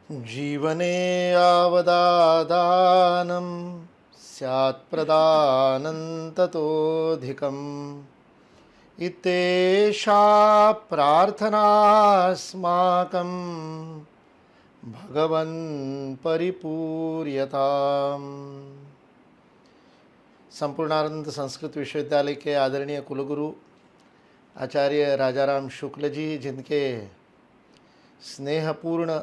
जीवने यावदादानं स्यात् प्रदानं ततोऽधिकम् इत्येषा प्रार्थनास्माकं भगवन् परिपूर्यताम्। संपूर्णानंद संस्कृत विश्वविद्यालय के आदरणीय कुलगुरु आचार्य राजाराम शुक्ल जी, जिनके स्नेहपूर्ण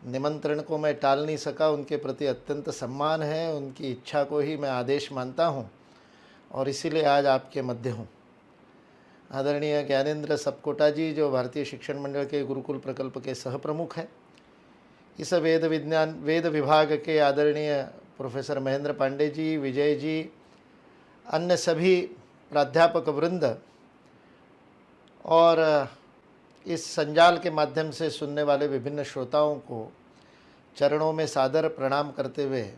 निमंत्रण को मैं टाल नहीं सका, उनके प्रति अत्यंत सम्मान है। उनकी इच्छा को ही मैं आदेश मानता हूँ और इसीलिए आज आपके मध्य हूँ। आदरणीय ज्ञानेंद्र सपकोटा जी, जो भारतीय शिक्षण मंडल के गुरुकुल प्रकल्प के सह प्रमुख हैं, इस वेद विभाग के आदरणीय प्रोफेसर महेंद्र पांडे जी, विजय जी, अन्य सभी प्राध्यापक वृंद और इस संजाल के माध्यम से सुनने वाले विभिन्न श्रोताओं को चरणों में सादर प्रणाम करते हुए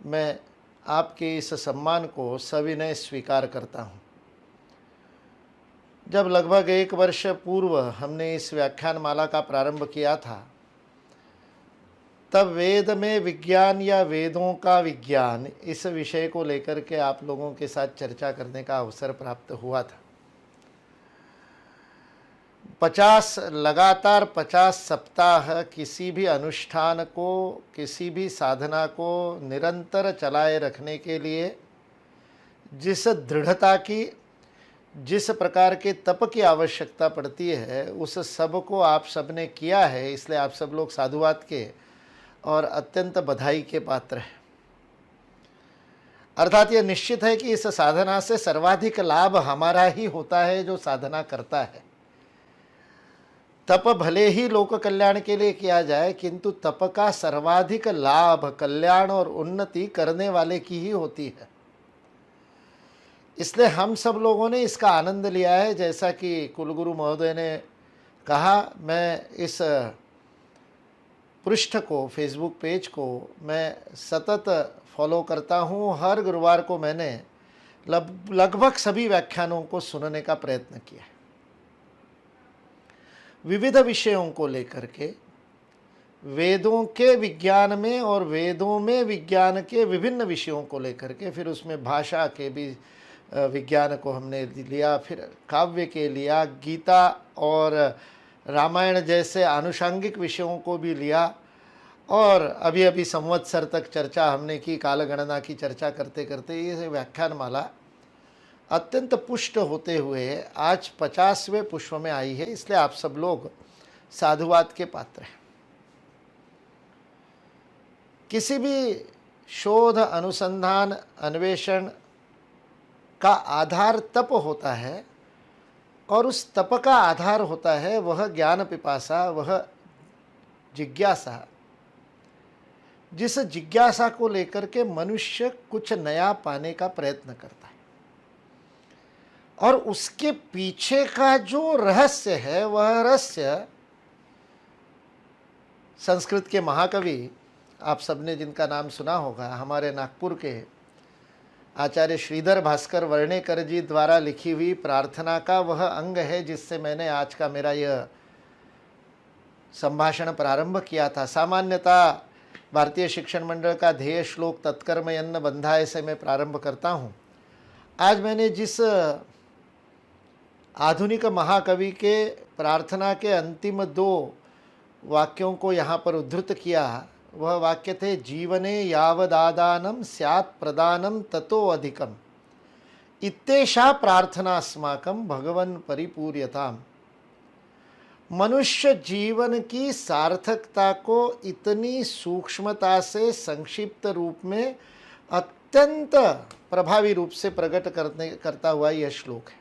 मैं आपके इस सम्मान को सविनय स्वीकार करता हूँ। जब लगभग 1 वर्ष पूर्व हमने इस व्याख्यान माला का प्रारंभ किया था, तब वेद में विज्ञान या वेदों का विज्ञान इस विषय को लेकर के आप लोगों के साथ चर्चा करने का अवसर प्राप्त हुआ था। 50 सप्ताह किसी भी अनुष्ठान को, किसी भी साधना को निरंतर चलाए रखने के लिए जिस दृढ़ता की, जिस प्रकार के तप की आवश्यकता पड़ती है, उस सब को आप सब ने किया है। इसलिए आप सब लोग साधुवाद के और अत्यंत बधाई के पात्र हैं। अर्थात यह निश्चित है कि इस साधना से सर्वाधिक लाभ हमारा ही होता है जो साधना करता है। तप भले ही लोक कल्याण के लिए किया जाए, किंतु तप का सर्वाधिक लाभ कल्याण और उन्नति करने वाले की ही होती है। इसलिए हम सब लोगों ने इसका आनंद लिया है। जैसा कि कुलगुरु महोदय ने कहा, मैं इस पृष्ठ को, फेसबुक पेज को मैं सतत फॉलो करता हूँ। हर गुरुवार को मैंने लगभग सभी व्याख्यानों को सुनने का प्रयत्न किया है। विविध विषयों को लेकर के, वेदों के विज्ञान में और वेदों में विज्ञान के विभिन्न विषयों को लेकर के, फिर उसमें भाषा के भी विज्ञान को हमने लिया, फिर काव्य के लिया, गीता और रामायण जैसे आनुषांगिक विषयों को भी लिया, और अभी अभी संवत्सर तक चर्चा हमने की। कालगणना की चर्चा करते करते ये व्याख्यान माला अत्यंत पुष्ट होते हुए आज 50वें पुष्प में आई है। इसलिए आप सब लोग साधुवाद के पात्र हैं। किसी भी शोध, अनुसंधान, अन्वेषण का आधार तप होता है, और उस तप का आधार होता है वह ज्ञान पिपासा, वह जिज्ञासा, जिस जिज्ञासा को लेकर के मनुष्य कुछ नया पाने का प्रयत्न करता है। और उसके पीछे का जो रहस्य है, वह रहस्य संस्कृत के महाकवि, आप सबने जिनका नाम सुना होगा, हमारे नागपुर के आचार्य श्रीधर भास्कर वर्णेकर जी द्वारा लिखी हुई प्रार्थना का वह अंग है जिससे मैंने आज का मेरा यह संभाषण प्रारंभ किया था। सामान्यतः भारतीय शिक्षण मंडल का ध्येय श्लोक तत्कर्म यन्न बंधाय से मैं प्रारंभ करता हूँ। आज मैंने जिस आधुनिक महाकवि के प्रार्थना के अंतिम 2 वाक्यों को यहाँ पर उद्धृत किया, वह वाक्य थे, जीवने यावदादानं स्यात् प्रदानं ततो अधिकम् इत्येषा प्रार्थनास्माकं भगवन् परिपूर्यताम्। मनुष्य जीवन की सार्थकता को इतनी सूक्ष्मता से संक्षिप्त रूप में अत्यंत प्रभावी रूप से प्रकट करता हुआ यह श्लोक है।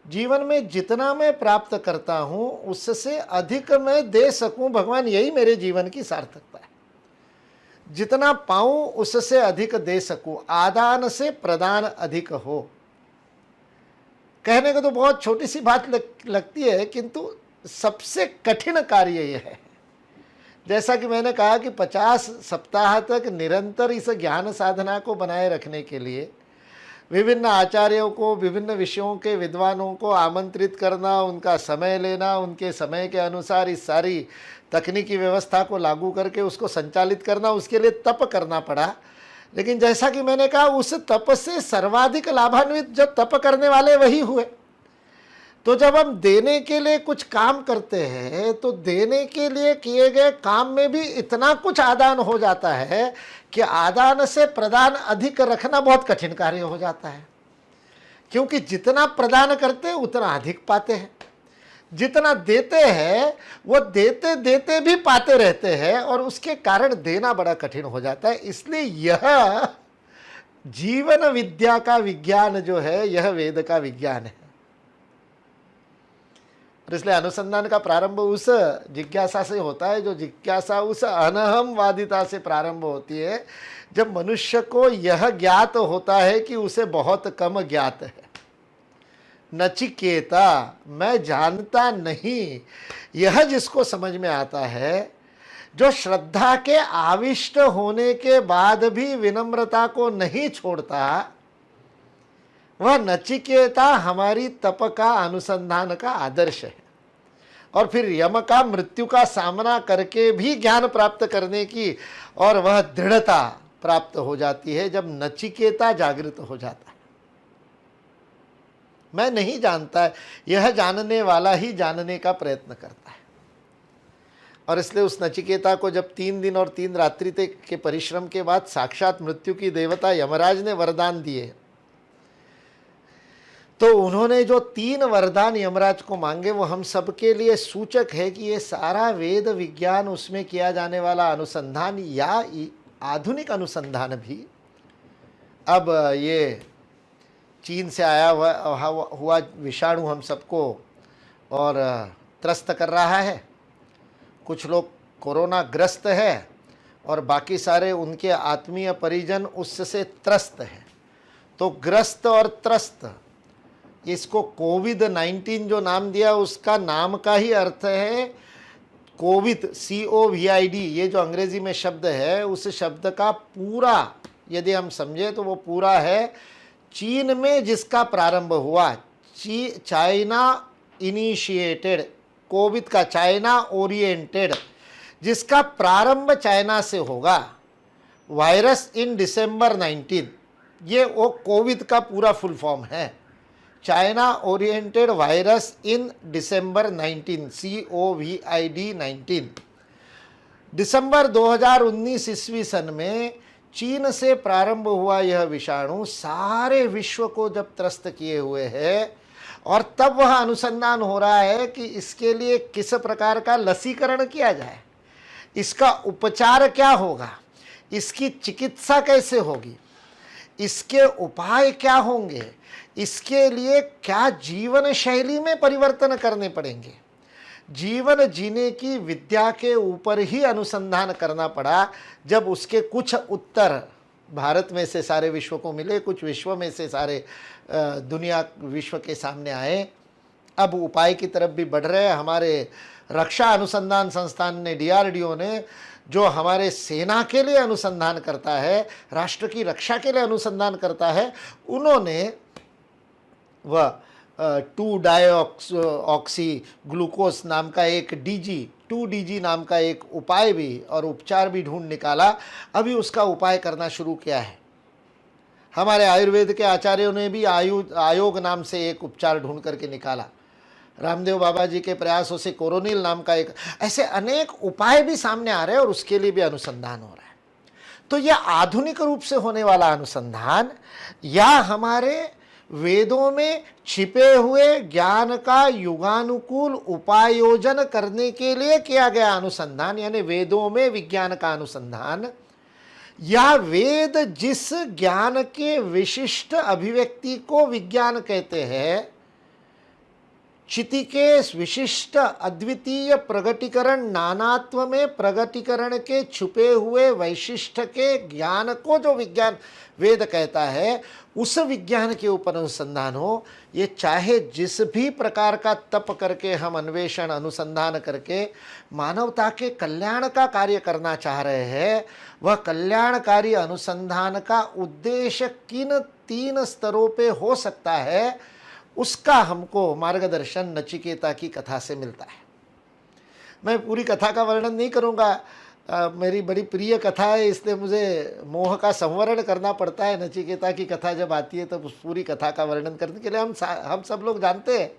जीवन में जितना मैं प्राप्त करता हूँ उससे अधिक मैं दे सकूँ भगवान, यही मेरे जीवन की सार्थकता है। जितना पाऊँ उससे अधिक दे सकूँ, आदान से प्रदान अधिक हो। कहने को तो बहुत छोटी सी बात लगती है, किंतु सबसे कठिन कार्य यह है। जैसा कि मैंने कहा कि 50 सप्ताह तक निरंतर इस ज्ञान साधना को बनाए रखने के लिए विभिन्न आचार्यों को, विभिन्न विषयों के विद्वानों को आमंत्रित करना, उनका समय लेना, उनके समय के अनुसार इस सारी तकनीकी व्यवस्था को लागू करके उसको संचालित करना, उसके लिए तप करना पड़ा। लेकिन जैसा कि मैंने कहा, उस तप से सर्वाधिक लाभान्वित जो तप करने वाले वही हुए। तो जब हम देने के लिए कुछ काम करते हैं तो देने के लिए किए गए काम में भी इतना कुछ आदान हो जाता है कि आदान से प्रदान अधिक रखना बहुत कठिन कार्य हो जाता है, क्योंकि जितना प्रदान करते हैं उतना अधिक पाते हैं, जितना देते हैं वो देते देते भी पाते रहते हैं, और उसके कारण देना बड़ा कठिन हो जाता है। इसलिए यह जीवन विद्या का विज्ञान जो है, यह वेद का विज्ञान है। और इसलिए अनुसंधान का प्रारंभ उस जिज्ञासा से होता है, जो जिज्ञासा उस अनहमवादिता से प्रारंभ होती है, जब मनुष्य को यह ज्ञात होता है कि उसे बहुत कम ज्ञात है। नचिकेता, मैं जानता नहीं, यह जिसको समझ में आता है, जो श्रद्धा के आविष्ट होने के बाद भी विनम्रता को नहीं छोड़ता, वह नचिकेता हमारी तप का अनुसंधान का आदर्श है। और फिर यम का मृत्यु का सामना करके भी ज्ञान प्राप्त करने की और वह दृढ़ता प्राप्त हो जाती है जब नचिकेता जागृत हो जाता है। मैं नहीं जानता, यह जानने वाला ही जानने का प्रयत्न करता है। और इसलिए उस नचिकेता को जब 3 दिन और 3 रात्रि तक के परिश्रम के बाद साक्षात मृत्यु की देवता यमराज ने वरदान दिए, तो उन्होंने जो 3 वरदान यमराज को मांगे वो हम सबके लिए सूचक है कि ये सारा वेद विज्ञान, उसमें किया जाने वाला अनुसंधान या आधुनिक अनुसंधान भी अब ये चीन से आया हुआ विषाणु हम सबको और त्रस्त कर रहा है। कुछ लोग कोरोना ग्रस्त है और बाकी सारे उनके आत्मीय परिजन उससे त्रस्त हैं। तो ग्रस्त और त्रस्त, इसको कोविड-19 जो नाम दिया उसका नाम का ही अर्थ है कोविद, COVID, ये जो अंग्रेजी में शब्द है, उस शब्द का पूरा यदि हम समझे तो वो पूरा है चीन में जिसका प्रारंभ हुआ, चाइना इनिशिएटेड, कोविद का चाइना ओरिएंटेड, जिसका प्रारंभ चाइना से होगा, वायरस इन December 19, ये वो कोविद का पूरा फुल फॉर्म है, China oriented virus in December 19, COVID-19। दिसंबर 2019 ईस्वी सन में चीन से प्रारंभ हुआ यह विषाणु सारे विश्व को जब त्रस्त किए हुए है, और तब वह अनुसंधान हो रहा है कि इसके लिए किस प्रकार का लसीकरण किया जाए, इसका उपचार क्या होगा, इसकी चिकित्सा कैसे होगी, इसके उपाय क्या होंगे, इसके लिए क्या जीवन शैली में परिवर्तन करने पड़ेंगे। जीवन जीने की विद्या के ऊपर ही अनुसंधान करना पड़ा। जब उसके कुछ उत्तर भारत में से सारे विश्व को मिले, कुछ विश्व में से सारे दुनिया विश्व के सामने आए, अब उपाय की तरफ भी बढ़ रहे हैं। हमारे रक्षा अनुसंधान संस्थान ने, DRDO ने, जो हमारे सेना के लिए अनुसंधान करता है, राष्ट्र की रक्षा के लिए अनुसंधान करता है, उन्होंने वह 2-डाईऑक्सी ग्लूकोज नाम का एक 2DG नाम का एक उपाय भी और उपचार भी ढूंढ निकाला। अभी उसका उपाय करना शुरू किया है। हमारे आयुर्वेद के आचार्यों ने भी आयोग नाम से एक उपचार ढूंढ करके निकाला। रामदेव बाबा जी के प्रयासों से कोरोनिल नाम का एक, ऐसे अनेक उपाय भी सामने आ रहे हैं और उसके लिए भी अनुसंधान हो रहा है। तो यह आधुनिक रूप से होने वाला अनुसंधान या हमारे वेदों में छिपे हुए ज्ञान का युगानुकूल उपायोजन करने के लिए किया गया अनुसंधान, यानी वेदों में विज्ञान का अनुसंधान, या वेद जिस ज्ञान के विशिष्ट अभिव्यक्ति को विज्ञान कहते हैं, चिति के विशिष्ट अद्वितीय प्रगटीकरण, नानात्व में प्रगटीकरण के छुपे हुए वैशिष्ट के ज्ञान को जो विज्ञान वेद कहता है, उस विज्ञान के ऊपर अनुसंधान हो। ये चाहे जिस भी प्रकार का तप करके हम अन्वेषण अनुसंधान करके मानवता के कल्याण का कार्य करना चाह रहे हैं, वह कल्याणकारी अनुसंधान का उद्देश्य किन तीन स्तरों पे हो सकता है, उसका हमको मार्गदर्शन नचिकेता की कथा से मिलता है। मैं पूरी कथा का वर्णन नहीं करूँगा, मेरी बड़ी प्रिय कथा है, इसलिए मुझे मोह का संवरण करना पड़ता है। नचिकेता की कथा जब आती है तब उस पूरी कथा का वर्णन करने के लिए हम सब लोग जानते हैं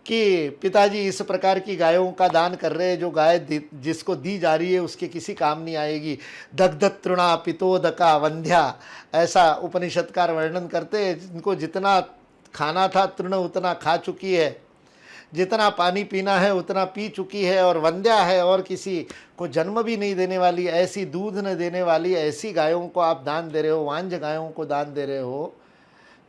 कि पिताजी इस प्रकार की गायों का दान कर रहे हैं, जो गाय जिसको दी जा रही है उसके किसी काम नहीं आएगी। दग्ध तृणा पितोदका वंध्या, ऐसा उपनिषदकार वर्णन करते हैं। जिनको जितना खाना था तृण उतना खा चुकी है, जितना पानी पीना है उतना पी चुकी है, और वंध्या है और किसी को जन्म भी नहीं देने वाली, ऐसी दूध न देने वाली ऐसी गायों को आप दान दे रहे हो, वांझ गायों को दान दे रहे हो।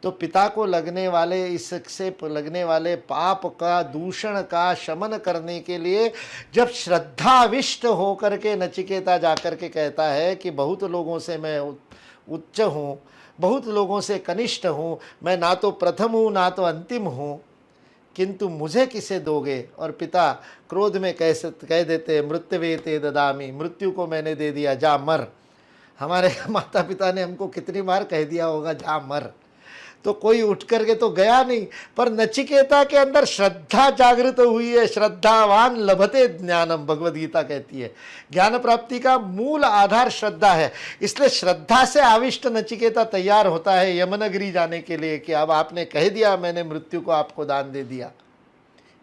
तो पिता को लगने वाले, इससे लगने वाले पाप का, दूषण का शमन करने के लिए जब श्रद्धाविष्ट होकर के नचिकेता जाकर के कहता है कि बहुत लोगों से मैं उच्च हूँ, बहुत लोगों से कनिष्ठ हूँ, मैं ना तो प्रथम हूँ ना तो अंतिम हूँ, किंतु मुझे किसे दोगे? और पिता क्रोध में कह देते, मृत्युवे ते ददामी, मृत्यु को मैंने दे दिया, जा मर। हमारे माता पिता ने हमको कितनी बार कह दिया होगा जा मर, तो कोई उठ करके तो गया नहीं, पर नचिकेता के अंदर श्रद्धा जागृत हुई है। श्रद्धावान लभते ज्ञानम, भगवद गीता कहती है। ज्ञान प्राप्ति का मूल आधार श्रद्धा है, इसलिए श्रद्धा से आविष्ट नचिकेता तैयार होता है यमनगरी जाने के लिए कि अब आपने कह दिया, मैंने मृत्यु को आपको दान दे दिया।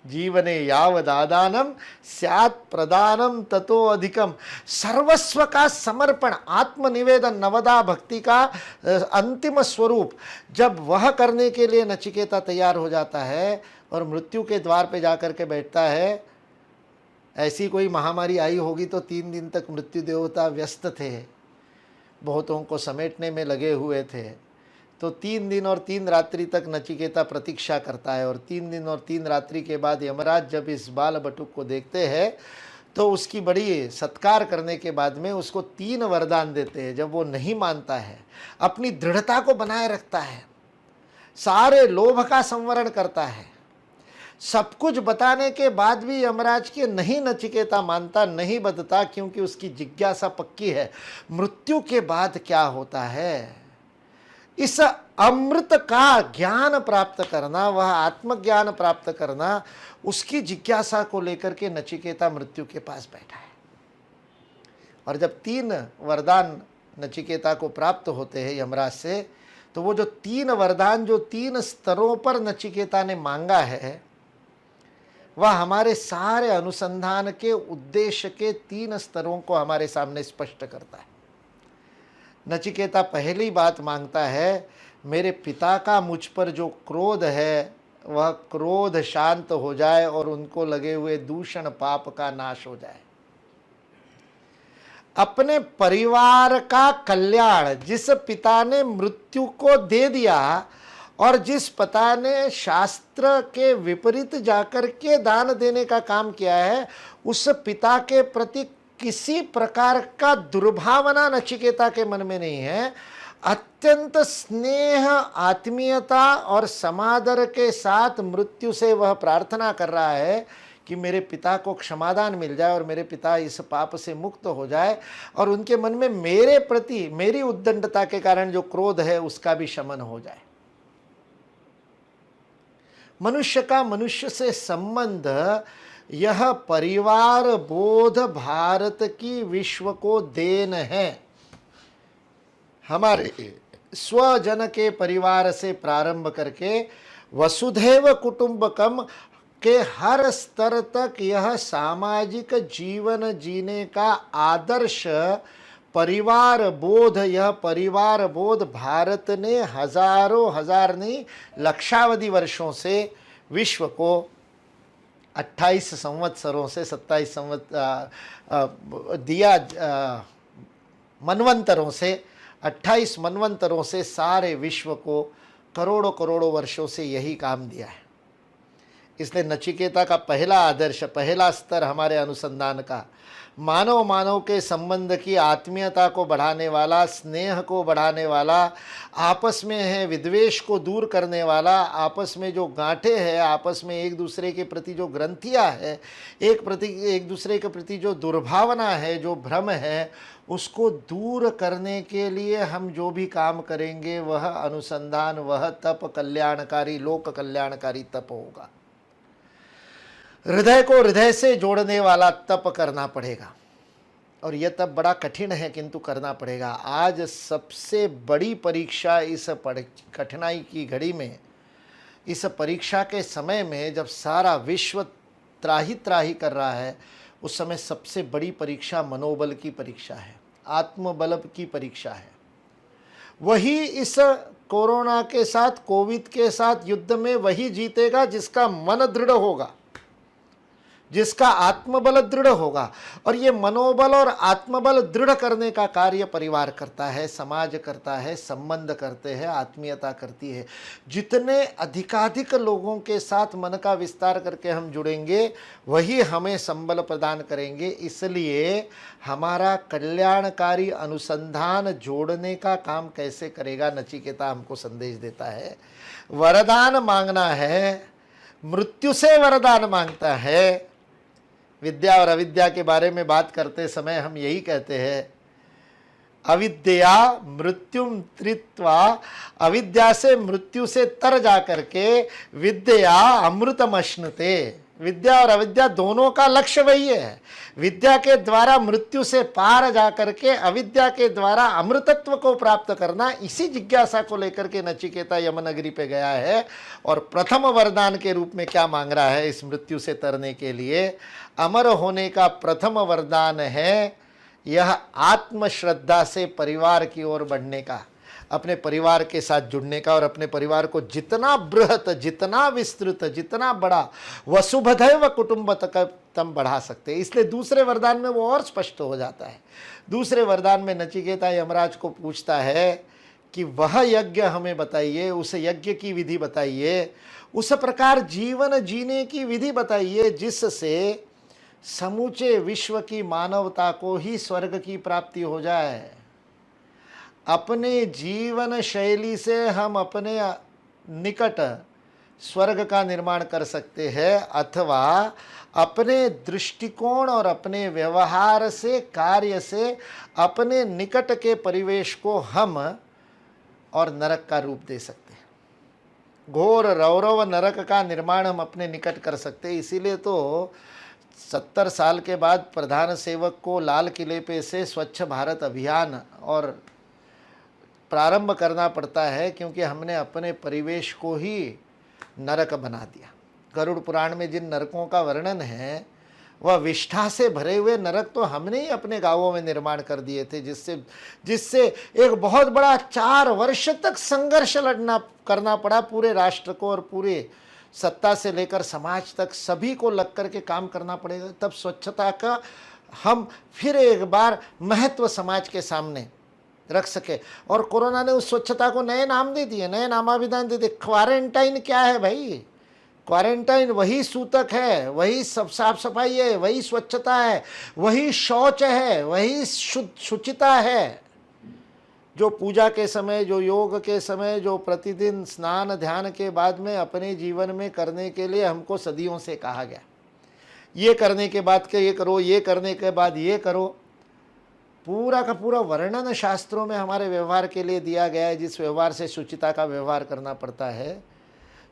जीवने यावदादानम स्यात् प्रदानम ततो अधिकम, सर्वस्व का समर्पण, आत्मनिवेदन, नवदा भक्ति का अंतिम स्वरूप, जब वह करने के लिए नचिकेता तैयार हो जाता है और मृत्यु के द्वार पे जाकर के बैठता है। ऐसी कोई महामारी आई होगी तो 3 दिन तक मृत्यु देवता व्यस्त थे, बहुतों को समेटने में लगे हुए थे। तो 3 दिन और 3 रात्रि तक नचिकेता प्रतीक्षा करता है, और 3 दिन और 3 रात्रि के बाद यमराज जब इस बाल बटुक को देखते हैं तो उसकी बड़ी सत्कार करने के बाद में उसको 3 वरदान देते हैं। जब वो नहीं मानता है, अपनी दृढ़ता को बनाए रखता है, सारे लोभ का संवरण करता है, सब कुछ बताने के बाद भी यमराज के नहीं नचिकेता मानता, नहीं बदता, क्योंकि उसकी जिज्ञासा पक्की है मृत्यु के बाद क्या होता है। इस अमृत का ज्ञान प्राप्त करना, वह आत्मज्ञान प्राप्त करना, उसकी जिज्ञासा को लेकर के नचिकेता मृत्यु के पास बैठा है। और जब 3 वरदान नचिकेता को प्राप्त होते हैं यमराज से, तो वो जो 3 वरदान जो 3 स्तरों पर नचिकेता ने मांगा है, वह हमारे सारे अनुसंधान के उद्देश्य के 3 स्तरों को हमारे सामने स्पष्ट करता है। नचिकेता पहली बात मांगता है, मेरे पिता का मुझ पर जो क्रोध है वह क्रोध शांत हो जाए और उनको लगे हुए दूषण पाप का नाश हो जाए। अपने परिवार का कल्याण, जिस पिता ने मृत्यु को दे दिया और जिस पिता ने शास्त्र के विपरीत जाकर के दान देने का काम किया है, उस पिता के प्रति किसी प्रकार का दुर्भावना नचिकेता के मन में नहीं है। अत्यंत स्नेह, आत्मीयता और समादर के साथ मृत्यु से वह प्रार्थना कर रहा है कि मेरे पिता को क्षमादान मिल जाए और मेरे पिता इस पाप से मुक्त हो जाए, और उनके मन में मेरे प्रति, मेरी उद्दंडता के कारण जो क्रोध है उसका भी शमन हो जाए। मनुष्य का मनुष्य से संबंध, यह परिवार बोध भारत की विश्व को देन है। हमारे स्वजन के परिवार से प्रारंभ करके वसुधैव कुटुंबकम के हर स्तर तक यह सामाजिक जीवन जीने का आदर्श परिवार बोध, यह परिवार बोध भारत ने हजारों, हजार नहीं लक्षावधि वर्षों से विश्व को 28 संवत्सरों से 27 मनवंतरों से 28 मनवंतरों से सारे विश्व को करोड़ों करोड़ों वर्षों से यही काम दिया है। इसलिए नचिकेता का पहला आदर्श, पहला स्तर हमारे अनुसंधान का, मानव मानव के संबंध की आत्मीयता को बढ़ाने वाला, स्नेह को बढ़ाने वाला, आपस में है विद्वेष को दूर करने वाला, आपस में जो गांठें हैं, आपस में एक दूसरे के प्रति जो ग्रंथियाँ है, एक दूसरे के प्रति जो दुर्भावना है, जो भ्रम है, उसको दूर करने के लिए हम जो भी काम करेंगे वह अनुसंधान, वह तप कल्याणकारी, लोक कल्याणकारी तप होगा। हृदय को हृदय से जोड़ने वाला तप करना पड़ेगा, और यह तप बड़ा कठिन है किंतु करना पड़ेगा। आज सबसे बड़ी परीक्षा इस कठिनाई की घड़ी में, इस परीक्षा के समय में जब सारा विश्व त्राही त्राही कर रहा है, उस समय सबसे बड़ी परीक्षा मनोबल की परीक्षा है, आत्मबल की परीक्षा है। वही इस कोरोना के साथ, कोविड के साथ युद्ध में वही जीतेगा जिसका मन दृढ़ होगा, जिसका आत्मबल दृढ़ होगा। और ये मनोबल और आत्मबल दृढ़ करने का कार्य परिवार करता है, समाज करता है, संबंध करते हैं, आत्मीयता करती है। जितने अधिकाधिक लोगों के साथ मन का विस्तार करके हम जुड़ेंगे, वही हमें संबल प्रदान करेंगे। इसलिए हमारा कल्याणकारी अनुसंधान जोड़ने का काम कैसे करेगा, नचिकेता हमको संदेश देता है। वरदान मांगना है, मृत्यु से वरदान मांगता है। विद्या और अविद्या के बारे में बात करते समय हम यही कहते हैं, अविद्या मृत्युम त्रित्वा, अविद्या से मृत्यु से तर जा करके विद्या अमृतमश्नुते। विद्या और अविद्या दोनों का लक्ष्य वही है। विद्या के द्वारा मृत्यु से पार जा करके अविद्या के द्वारा अमृतत्व को प्राप्त करना, इसी जिज्ञासा को लेकर के नचिकेता यमनगरी पे गया है। और प्रथम वरदान के रूप में क्या मांग रहा है इस मृत्यु से तरने के लिए? अमर होने का प्रथम वरदान है यह आत्मश्रद्धा से परिवार की ओर बढ़ने का, अपने परिवार के साथ जुड़ने का, और अपने परिवार को जितना बृहत, जितना विस्तृत, जितना बड़ा, वसुधैव कुटुंबकम बढ़ा सकते हैं। इसलिए दूसरे वरदान में वो और स्पष्ट हो जाता है। दूसरे वरदान में नचिकेता यमराज को पूछता है कि वह यज्ञ हमें बताइए, उस यज्ञ की विधि बताइए, उस प्रकार जीवन जीने की विधि बताइए जिससे समूचे विश्व की मानवता को ही स्वर्ग की प्राप्ति हो जाए। अपने जीवन शैली से हम अपने निकट स्वर्ग का निर्माण कर सकते हैं, अथवा अपने दृष्टिकोण और अपने व्यवहार से, कार्य से अपने निकट के परिवेश को हम और नरक का रूप दे सकते हैं। घोर रौरव नरक का निर्माण हम अपने निकट कर सकते हैं। इसीलिए तो 70 साल के बाद प्रधान सेवक को लाल किले पे से स्वच्छ भारत अभियान और प्रारंभ करना पड़ता है, क्योंकि हमने अपने परिवेश को ही नरक बना दिया। गरुड़ पुराण में जिन नरकों का वर्णन है, वह विष्ठा से भरे हुए नरक तो हमने ही अपने गांवों में निर्माण कर दिए थे, जिससे एक बहुत बड़ा 4 वर्ष तक संघर्ष करना पड़ा पूरे राष्ट्र को, और पूरे सत्ता से लेकर समाज तक सभी को लग करके काम करना पड़ेगा। तब स्वच्छता का हम फिर एक बार महत्व समाज के सामने रख सके। और कोरोना ने उस स्वच्छता को नए नाम दे दिए, नए नामाभिधान दे दिए। क्वारंटाइन क्या है भाई? क्वारंटाइन वही सूतक है, वही सब साफ सफाई है, वही स्वच्छता है, वही शौच है, वही शुचिता है, जो पूजा के समय, जो योग के समय, जो प्रतिदिन स्नान ध्यान के बाद में अपने जीवन में करने के लिए हमको सदियों से कहा गया। ये करने के बाद के ये करो, ये करने के बाद ये करो। पूरा का पूरा वर्णन शास्त्रों में हमारे व्यवहार के लिए दिया गया है, जिस व्यवहार से शुचिता का व्यवहार करना पड़ता है।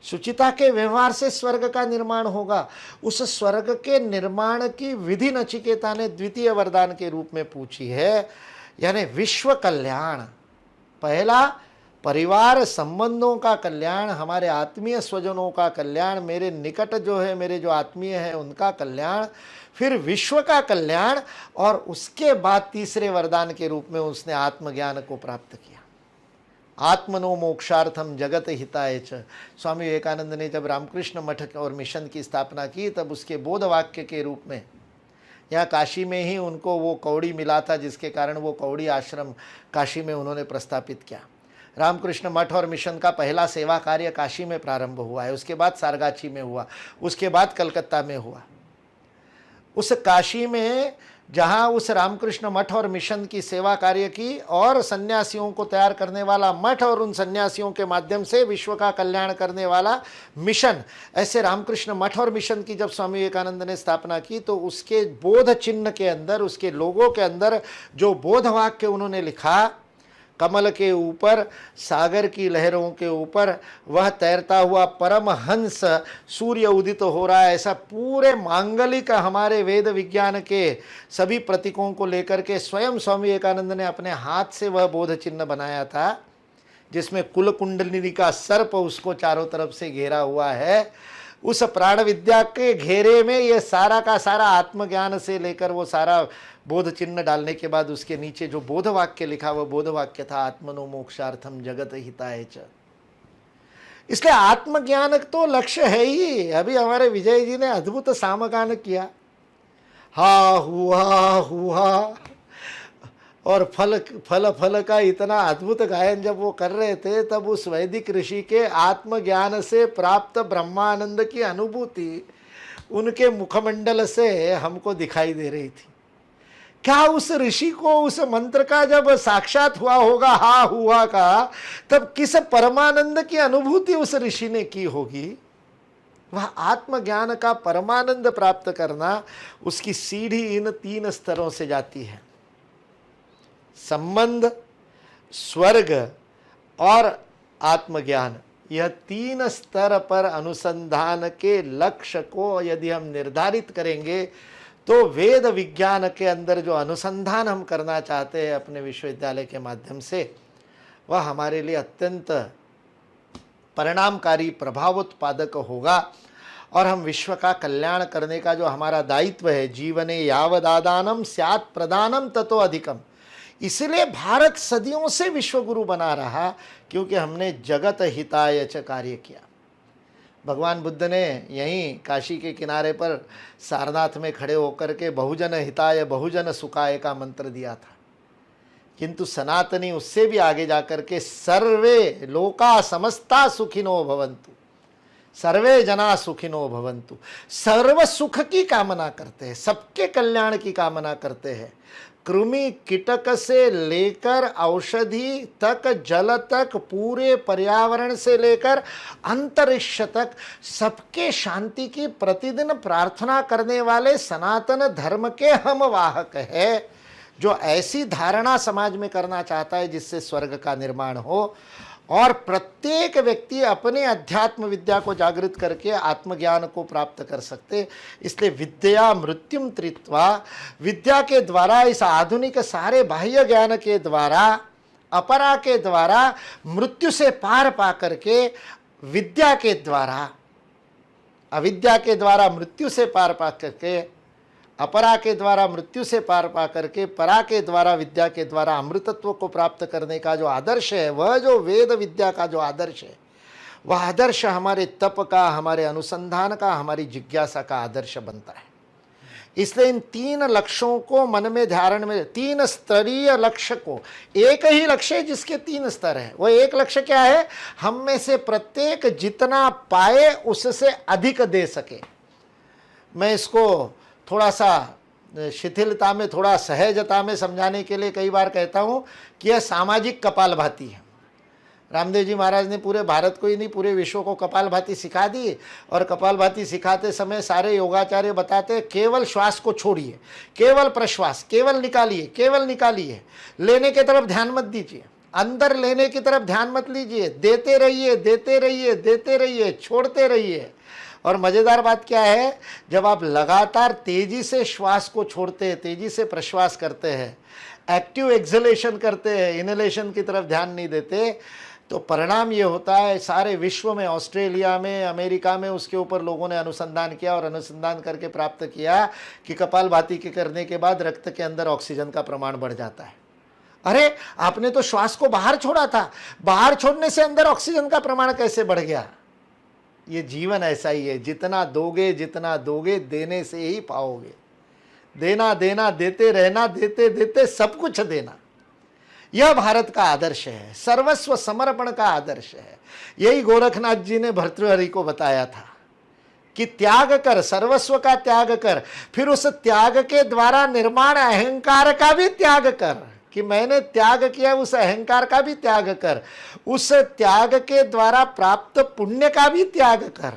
शुचिता के व्यवहार से स्वर्ग का निर्माण होगा। उस स्वर्ग के निर्माण की विधि नचिकेता ने द्वितीय वरदान के रूप में पूछी है, यानी विश्व कल्याण। पहला परिवार संबंधों का कल्याण, हमारे आत्मीय स्वजनों का कल्याण, मेरे निकट जो है, मेरे जो आत्मीय है उनका कल्याण, फिर विश्व का कल्याण, और उसके बाद तीसरे वरदान के रूप में उसने आत्मज्ञान को प्राप्त किया। आत्मनो मोक्षार्थम जगत हिताय च। स्वामी विवेकानंद ने जब रामकृष्ण मठ और मिशन की स्थापना की, तब उसके बोध वाक्य के रूप में यहाँ काशी में ही उनको वो कौड़ी मिला था, जिसके कारण वो कौड़ी आश्रम काशी में उन्होंने प्रस्थापित किया। रामकृष्ण मठ और मिशन का पहला सेवा कार्य काशी में प्रारंभ हुआ है, उसके बाद सारगाछी में हुआ, उसके बाद कलकत्ता में हुआ। उस काशी में जहां उस रामकृष्ण मठ और मिशन की सेवा कार्य की और सन्यासियों को तैयार करने वाला मठ और उन सन्यासियों के माध्यम से विश्व का कल्याण करने वाला मिशन, ऐसे रामकृष्ण मठ और मिशन की जब स्वामी विवेकानंद ने स्थापना की तो उसके बोध चिन्ह के अंदर, उसके लोगों के अंदर जो बोध वाक्य उन्होंने लिखा, कमल के ऊपर, सागर की लहरों के ऊपर वह तैरता हुआ परम हंस सूर्य उदित हो रहा है, ऐसा पूरे मांगलिक हमारे वेद विज्ञान के सभी प्रतीकों को लेकर के स्वयं स्वामी विवेकानंद ने अपने हाथ से वह बोध चिन्ह बनाया था, जिसमें कुल कुंडलिनी का सर्प उसको चारों तरफ से घेरा हुआ है। उस प्राण विद्या के घेरे में ये सारा का सारा आत्मज्ञान से लेकर वो सारा बोध चिन्ह डालने के बाद उसके नीचे जो बोध वाक्य लिखा, वह बोध वाक्य था आत्मनो मोक्षार्थम जगत हिताय च। इसलिए आत्मज्ञान तो लक्ष्य है ही। अभी हमारे विजय जी ने अद्भुत सामगान किया, हा हुआ और फल फल फल का इतना अद्भुत गायन जब वो कर रहे थे, तब उस वैदिक ऋषि के आत्मज्ञान से प्राप्त ब्रह्मानंद की अनुभूति उनके मुखमंडल से हमको दिखाई दे रही थी। क्या उस ऋषि को उस मंत्र का जब साक्षात हुआ होगा, हा हुआ का, तब किस परमानंद की अनुभूति उस ऋषि ने की होगी। वह आत्मज्ञान का परमानंद प्राप्त करना, उसकी सीढ़ी इन 3 स्तरों से जाती है। संबंध, स्वर्ग और आत्मज्ञान, यह 3 स्तर पर अनुसंधान के लक्ष्य को यदि हम निर्धारित करेंगे तो वेद विज्ञान के अंदर जो अनुसंधान हम करना चाहते हैं अपने विश्वविद्यालय के माध्यम से, वह हमारे लिए अत्यंत परिणामकारी, प्रभावोत्पादक होगा और हम विश्व का कल्याण करने का जो हमारा दायित्व है, जीवने यावदादानम स्यात् प्रदानम ततो अधिकम, इसलिए भारत सदियों से विश्वगुरु बना रहा, क्योंकि हमने जगत हिताय च कार्य किया। भगवान बुद्ध ने यहीं काशी के किनारे पर सारनाथ में खड़े होकर के बहुजन हिताय बहुजन सुखाय का मंत्र दिया था, किंतु सनातनी उससे भी आगे जाकर के सर्वे लोका समस्ता सुखिनो भवन्तु, सर्वे जना सुखिनो भवन्तु, सर्व सुख की कामना करते हैं, सबके कल्याण की कामना करते हैं। कृमि कीटक से लेकर औषधि तक, जल तक, पूरे पर्यावरण से लेकर अंतरिक्ष तक सबके शांति की प्रतिदिन प्रार्थना करने वाले सनातन धर्म के हम वाहक है। जो ऐसी धारणा समाज में करना चाहता है जिससे स्वर्ग का निर्माण हो और प्रत्येक व्यक्ति अपने अध्यात्म विद्या को जागृत करके आत्मज्ञान को प्राप्त कर सकते। इसलिए विद्या मृत्युम त्रित्वा, विद्या के द्वारा, इस आधुनिक सारे बाह्य ज्ञान के द्वारा, अपरा के द्वारा मृत्यु से पार पा करके, विद्या के द्वारा, अविद्या के द्वारा मृत्यु से पार पा करके, अपरा के द्वारा मृत्यु से पार पा करके, परा के द्वारा, विद्या के द्वारा अमृतत्व को प्राप्त करने का जो आदर्श है, वह जो वेद विद्या का जो आदर्श है, वह आदर्श हमारे तप का, हमारे अनुसंधान का, हमारी जिज्ञासा का आदर्श बनता है। इसलिए इन 3 लक्ष्यों को मन में ध्यान में, 3 स्तरीय लक्ष्य को, एक ही लक्ष्य है जिसके 3 स्तर है। वह एक लक्ष्य क्या है? हम में से प्रत्येक जितना पाए उससे अधिक दे सके। मैं इसको थोड़ा सा शिथिलता में, थोड़ा सहजता में समझाने के लिए कई बार कहता हूँ कि यह सामाजिक कपालभाति है। रामदेव जी महाराज ने पूरे भारत को ही नहीं, पूरे विश्व को कपालभाति सिखा दी। और कपालभाति सिखाते समय सारे योगाचार्य बताते हैं केवल श्वास को छोड़िए, केवल प्रश्वास, केवल निकालिए, केवल निकालिए, लेने की तरफ ध्यान मत दीजिए, अंदर लेने की तरफ ध्यान मत लीजिए, देते रहिए, देते रहिए, देते रहिए, छोड़ते रहिए। और मज़ेदार बात क्या है, जब आप लगातार तेजी से श्वास को छोड़ते हैं, तेजी से प्रश्वास करते हैं, एक्टिव एक्सलेशन करते हैं, इनहेलेशन की तरफ ध्यान नहीं देते, तो परिणाम ये होता है, सारे विश्व में, ऑस्ट्रेलिया में, अमेरिका में उसके ऊपर लोगों ने अनुसंधान किया और अनुसंधान करके प्राप्त किया कि कपालभाति के करने के बाद रक्त के अंदर ऑक्सीजन का प्रमाण बढ़ जाता है। अरे आपने तो श्वास को बाहर छोड़ा था, बाहर छोड़ने से अंदर ऑक्सीजन का प्रमाण कैसे बढ़ गया? ये जीवन ऐसा ही है, जितना दोगे देने से ही पाओगे। देना देना, देते रहना, देते देते सब कुछ देना, यह भारत का आदर्श है, सर्वस्व समर्पण का आदर्श है। यही गोरखनाथ जी ने भर्तृहरि को बताया था कि त्याग कर, सर्वस्व का त्याग कर, फिर उस त्याग के द्वारा निर्माण अहंकार का भी त्याग कर, कि मैंने त्याग किया उस अहंकार का भी त्याग कर, उस त्याग के द्वारा प्राप्त पुण्य का भी त्याग कर,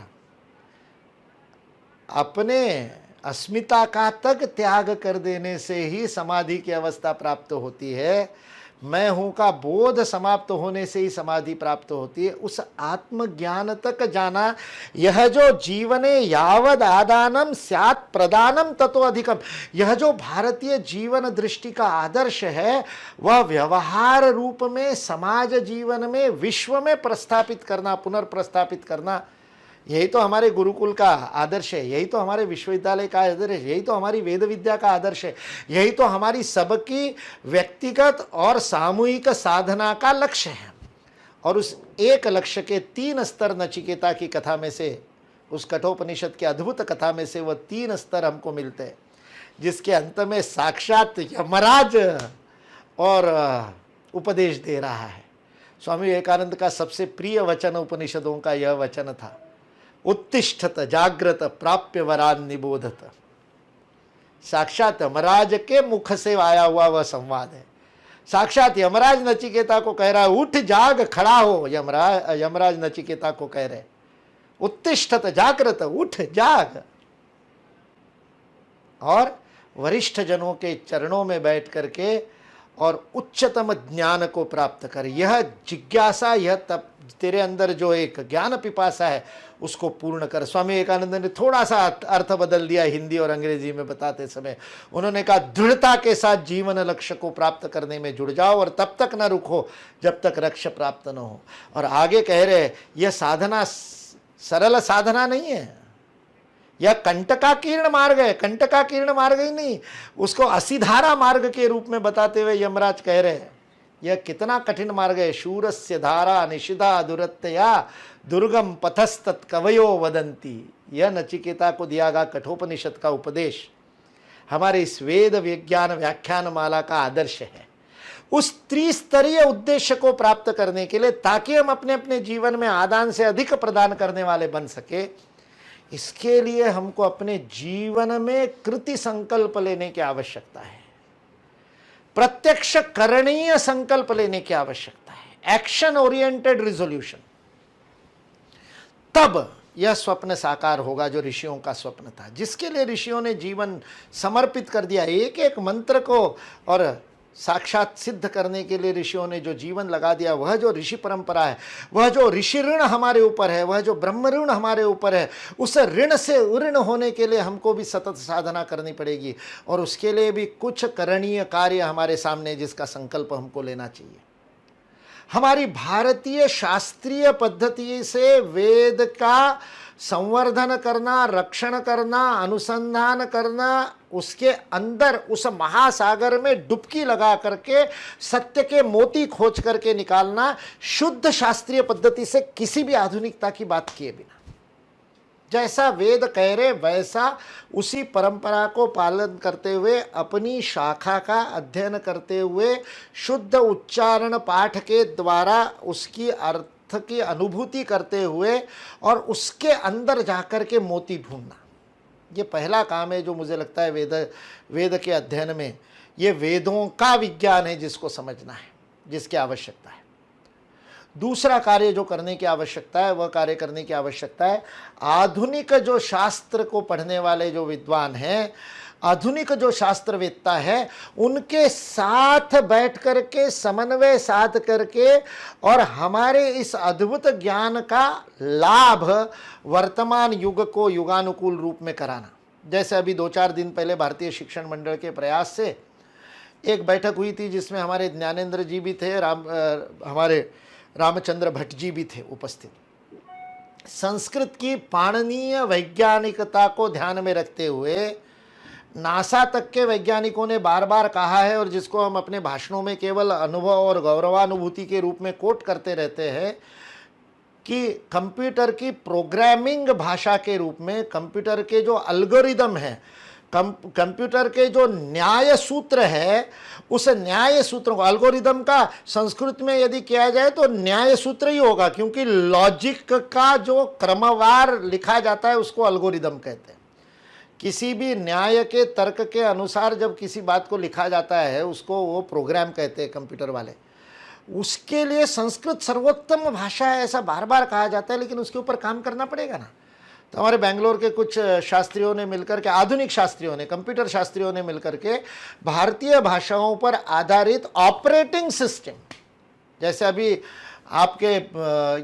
अपने अस्मिता का तक त्याग कर देने से ही समाधि की अवस्था प्राप्त होती है। मैं हूं का बोध समाप्त होने से ही समाधि प्राप्त होती है। उस आत्मज्ञान तक जाना, यह जो जीवने यावद आदानम स्यात् प्रदानम ततो अधिकम, यह जो भारतीय जीवन दृष्टि का आदर्श है, वह व्यवहार रूप में समाज जीवन में विश्व में प्रस्थापित करना, पुनर्प्रस्थापित करना, यही तो हमारे गुरुकुल का आदर्श है, यही तो हमारे विश्वविद्यालय का आदर्श है, यही तो हमारी वेद विद्या का आदर्श है, यही तो हमारी सबकी व्यक्तिगत और सामूहिक साधना का लक्ष्य है। और उस एक लक्ष्य के 3 स्तर नचिकेता की कथा में से, उस कठोपनिषद की अद्भुत कथा में से वह 3 स्तर हमको मिलते हैं, जिसके अंत में साक्षात यमराज और उपदेश दे रहा है। स्वामी विवेकानंद का सबसे प्रिय वचन उपनिषदों का यह वचन था, उत्तिष्ठत जाग्रत प्राप्य वरान निबोधत। साक्षात यमराज के मुख से आया हुआ वह संवाद है। साक्षात यमराज नचिकेता को कह रहा है, उठ जाग खड़ा हो। यमराज नचिकेता को कह रहे, उत्तिष्ठत जाग्रत, उठ जाग, और वरिष्ठ जनों के चरणों में बैठ करके और उच्चतम ज्ञान को प्राप्त कर। यह जिज्ञासा, यह तप, तेरे अंदर जो एक ज्ञान पिपासा है उसको पूर्ण कर। स्वामी विवेकानंद ने थोड़ा सा अर्थ बदल दिया हिंदी और अंग्रेजी में बताते समय। उन्होंने कहा, दृढ़ता के साथ जीवन लक्ष्य को प्राप्त करने में जुड़ जाओ और तब तक न रुको जब तक लक्ष्य प्राप्त न हो। और आगे कह रहे, यह साधना सरल साधना नहीं है, यह कंटकाकीर्ण मार्ग है। कंटकाकीर्ण मार्ग ही नहीं, उसको असिधारा मार्ग के रूप में बताते हुए यमराज कह रहे हैं, यह कितना कठिन मार्ग है। शूरस्य धारा निषिधा दुरत्यया दुर्गम पथस्तत् कवयो वदंती। यह नचिकेता को दिया गया कठोपनिषद का उपदेश हमारे इस वेद विज्ञान व्याख्यान माला का आदर्श है। उस त्रिस्तरीय उद्देश्य को प्राप्त करने के लिए, ताकि हम अपने अपने जीवन में आदान से अधिक प्रदान करने वाले बन सके, इसके लिए हमको अपने जीवन में कृति संकल्प लेने की आवश्यकता है, प्रत्यक्ष करणीय संकल्प लेने की आवश्यकता है, एक्शन ओरिएंटेड रिजोल्यूशन। तब यह स्वप्न साकार होगा जो ऋषियों का स्वप्न था, जिसके लिए ऋषियों ने जीवन समर्पित कर दिया। एक एक मंत्र को और साक्षात सिद्ध करने के लिए ऋषियों ने जो जीवन लगा दिया, वह जो ऋषि परंपरा है, वह जो ऋषि ऋण हमारे ऊपर है, वह जो ब्रह्म ऋण हमारे ऊपर है, उस ऋण से उऋण होने के लिए हमको भी सतत साधना करनी पड़ेगी। और उसके लिए भी कुछ करणीय कार्य हमारे सामने, जिसका संकल्प हमको लेना चाहिए। हमारी भारतीय शास्त्रीय पद्धति से वेद का संवर्धन करना, रक्षण करना, अनुसंधान करना, उसके अंदर उस महासागर में डुबकी लगा करके सत्य के मोती खोज करके निकालना, शुद्ध शास्त्रीय पद्धति से, किसी भी आधुनिकता की बात किए बिना। जैसा वेद कह रहे वैसा उसी परंपरा को पालन करते हुए, अपनी शाखा का अध्ययन करते हुए, शुद्ध उच्चारण पाठ के द्वारा उसकी अर्थ की अनुभूति करते हुए, और उसके अंदर जाकर के मोती ढूंढना, ये पहला काम है जो मुझे लगता है वेद के अध्ययन में, ये वेदों का विज्ञान है जिसको समझना है, जिसकी आवश्यकता है। दूसरा कार्य जो करने की आवश्यकता है, वह कार्य करने की आवश्यकता है, आधुनिक जो शास्त्र को पढ़ने वाले जो विद्वान हैं, आधुनिक जो शास्त्रवेत्ता है, उनके साथ बैठ करके समन्वय साध करके और हमारे इस अद्भुत ज्ञान का लाभ वर्तमान युग को युगानुकूल रूप में कराना। जैसे अभी 2-4 दिन पहले भारतीय शिक्षण मंडल के प्रयास से एक बैठक हुई थी, जिसमें हमारे ज्ञानेंद्र जी भी थे, हमारे रामचंद्र भट्ट जी भी थे उपस्थित। संस्कृत की पाणनीय वैज्ञानिकता को ध्यान में रखते हुए नासा तक के वैज्ञानिकों ने बार बार कहा है, और जिसको हम अपने भाषणों में केवल अनुभव और गौरवानुभूति के रूप में कोट करते रहते हैं, कि कंप्यूटर की प्रोग्रामिंग भाषा के रूप में, कंप्यूटर के जो एल्गोरिदम हैं, कंप्यूटर के जो न्याय सूत्र है, उस न्याय सूत्र को, एल्गोरिदम का संस्कृत में यदि किया जाए तो न्याय सूत्र ही होगा, क्योंकि लॉजिक का जो क्रमवार लिखा जाता है उसको एल्गोरिदम कहते हैं। किसी भी न्याय के तर्क के अनुसार जब किसी बात को लिखा जाता है उसको वो प्रोग्राम कहते हैं कंप्यूटर वाले। उसके लिए संस्कृत सर्वोत्तम भाषा है ऐसा बार बार कहा जाता है, लेकिन उसके ऊपर काम करना पड़ेगा ना। तो हमारे बेंगलोर के कुछ शास्त्रियों ने मिलकर के, आधुनिक शास्त्रियों ने, कंप्यूटर शास्त्रियों ने मिलकर के भारतीय भाषाओं पर आधारित ऑपरेटिंग सिस्टम, जैसे अभी आपके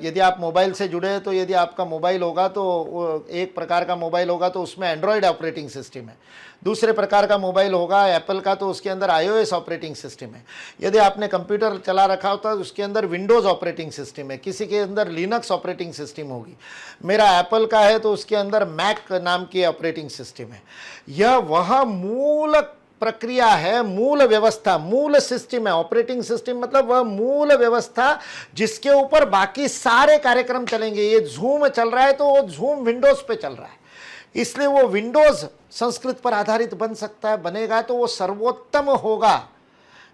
यदि आप मोबाइल से जुड़े हैं तो यदि आपका मोबाइल होगा तो एक प्रकार का मोबाइल होगा तो उसमें एंड्रॉयड ऑपरेटिंग सिस्टम है, दूसरे प्रकार का मोबाइल होगा एप्पल का तो उसके अंदर iOS ऑपरेटिंग सिस्टम है, यदि आपने कंप्यूटर चला रखा होता है तो उसके अंदर विंडोज़ ऑपरेटिंग सिस्टम है, किसी के अंदर लिनक्स ऑपरेटिंग सिस्टम होगी। मेरा एप्पल का है तो उसके अंदर मैक नाम की ऑपरेटिंग सिस्टम है। यह वह मूल प्रक्रिया है, मूल व्यवस्था, मूल सिस्टम है। ऑपरेटिंग सिस्टम मतलब वह मूल व्यवस्था जिसके ऊपर बाकी सारे कार्यक्रम चलेंगे। ये जूम चल रहा है तो वो जूम विंडोज पे चल रहा है, इसलिए वो विंडोज संस्कृत पर आधारित बन सकता है, बनेगा तो वो सर्वोत्तम होगा,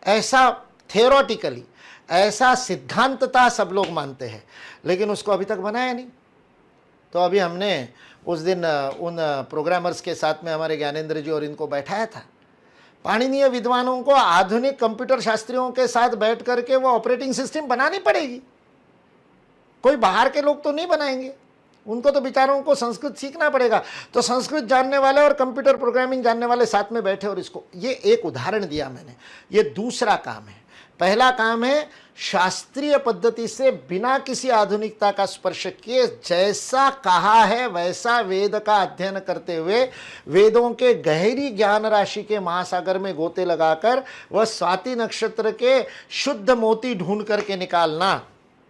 ऐसा थियोरेटिकली, ऐसा सिद्धांतता सब लोग मानते हैं, लेकिन उसको अभी तक बनाया नहीं। तो अभी हमने उस दिन उन प्रोग्रामर्स के साथ में हमारे ज्ञानेंद्र जी और इनको बैठाया था। पाणिनीय विद्वानों को आधुनिक कंप्यूटर शास्त्रियों के साथ बैठ करके वो ऑपरेटिंग सिस्टम बनानी पड़ेगी। कोई बाहर के लोग तो नहीं बनाएंगे, उनको तो बेचारों को संस्कृत सीखना पड़ेगा। तो संस्कृत जानने वाले और कंप्यूटर प्रोग्रामिंग जानने वाले साथ में बैठे और इसको, ये एक उदाहरण दिया मैंने। ये दूसरा काम है। पहला काम है शास्त्रीय पद्धति से बिना किसी आधुनिकता का स्पर्श किए जैसा कहा है वैसा वेद का अध्ययन करते हुए वेदों के गहरी ज्ञान राशि के महासागर में गोते लगाकर वह स्वाति नक्षत्र के शुद्ध मोती ढूंढ करके निकालना,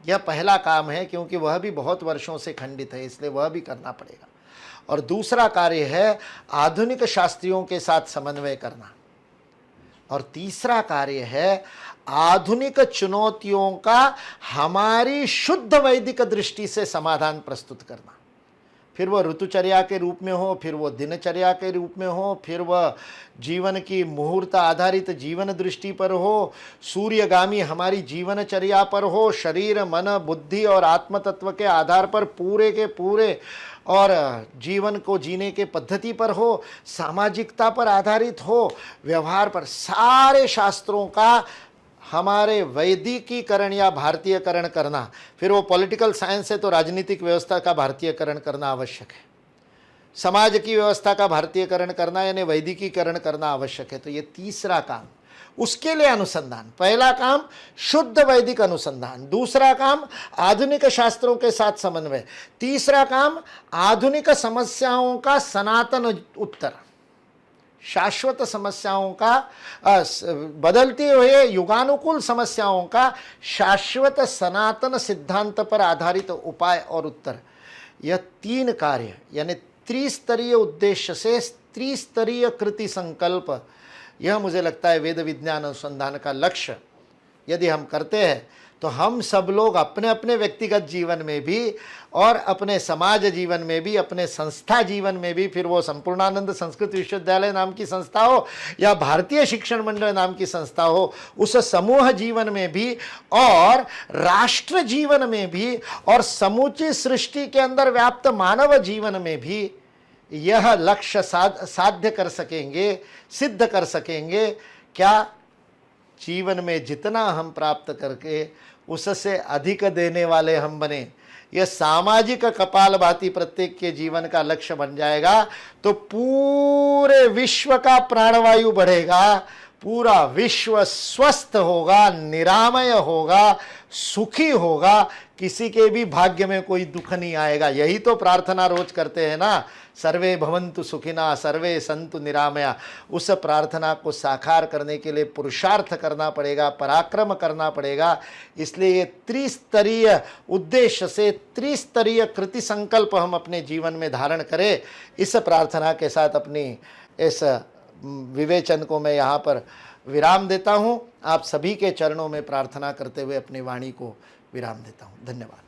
यह पहला काम है, क्योंकि वह भी बहुत वर्षों से खंडित है, इसलिए वह भी करना पड़ेगा। और दूसरा कार्य है आधुनिक शास्त्रियों के साथ समन्वय करना। और तीसरा कार्य है आधुनिक चुनौतियों का हमारी शुद्ध वैदिक दृष्टि से समाधान प्रस्तुत करना। फिर वह ऋतुचर्या के रूप में हो, फिर वह दिनचर्या के रूप में हो, फिर वह जीवन की मुहूर्त आधारित जीवन दृष्टि पर हो, सूर्यगामी हमारी जीवनचर्या पर हो, शरीर मन बुद्धि और आत्म तत्व के आधार पर पूरे के पूरे और जीवन को जीने के पद्धति पर हो, सामाजिकता पर आधारित हो, व्यवहार पर, सारे शास्त्रों का हमारे वैदिकीकरण या भारतीयकरण करना। फिर वो पॉलिटिकल साइंस है तो राजनीतिक व्यवस्था का भारतीयकरण करना आवश्यक है, समाज की व्यवस्था का भारतीयकरण करना यानी वैदिकीकरण करना आवश्यक है। तो ये तीसरा काम, उसके लिए अनुसंधान। पहला काम शुद्ध वैदिक अनुसंधान, दूसरा काम आधुनिक शास्त्रों के साथ समन्वय, तीसरा काम आधुनिक समस्याओं का सनातन उत्तर, शाश्वत समस्याओं का, बदलते हुए युगानुकूल समस्याओं का शाश्वत सनातन सिद्धांत पर आधारित उपाय और उत्तर। यह तीन कार्य यानी त्रिस्तरीय उद्देश्य से त्रिस्तरीय कृति संकल्प, यह मुझे लगता है वेद विज्ञान अनुसंधान का लक्ष्य यदि हम करते हैं तो हम सब लोग अपने अपने व्यक्तिगत जीवन में भी और अपने समाज जीवन में भी, अपने संस्था जीवन में भी, फिर वो संपूर्णानंद संस्कृत विश्वविद्यालय नाम की संस्था हो या भारतीय शिक्षण मंडल नाम की संस्था हो, उस समूह जीवन में भी और राष्ट्र जीवन में भी और समूची सृष्टि के अंदर व्याप्त मानव जीवन में भी यह लक्ष्य साध्य कर सकेंगे, सिद्ध कर सकेंगे। क्या जीवन में जितना हम प्राप्त करके उससे अधिक देने वाले हम बने, यह सामाजिक कपालभाति प्रत्येक के जीवन का लक्ष्य बन जाएगा तो पूरे विश्व का प्राणवायु बढ़ेगा, पूरा विश्व स्वस्थ होगा, निरामय होगा, सुखी होगा, किसी के भी भाग्य में कोई दुख नहीं आएगा। यही तो प्रार्थना रोज करते हैं ना, सर्वे भवन्तु सुखिना सर्वे सन्तु निरामया। उस प्रार्थना को साकार करने के लिए पुरुषार्थ करना पड़ेगा, पराक्रम करना पड़ेगा। इसलिए ये त्रिस्तरीय उद्देश्य से त्रिस्तरीय कृति संकल्प हम अपने जीवन में धारण करें। इस प्रार्थना के साथ अपनी इस विवेचन को मैं यहाँ पर विराम देता हूँ। आप सभी के चरणों में प्रार्थना करते हुए अपनी वाणी को विराम देता हूँ। धन्यवाद।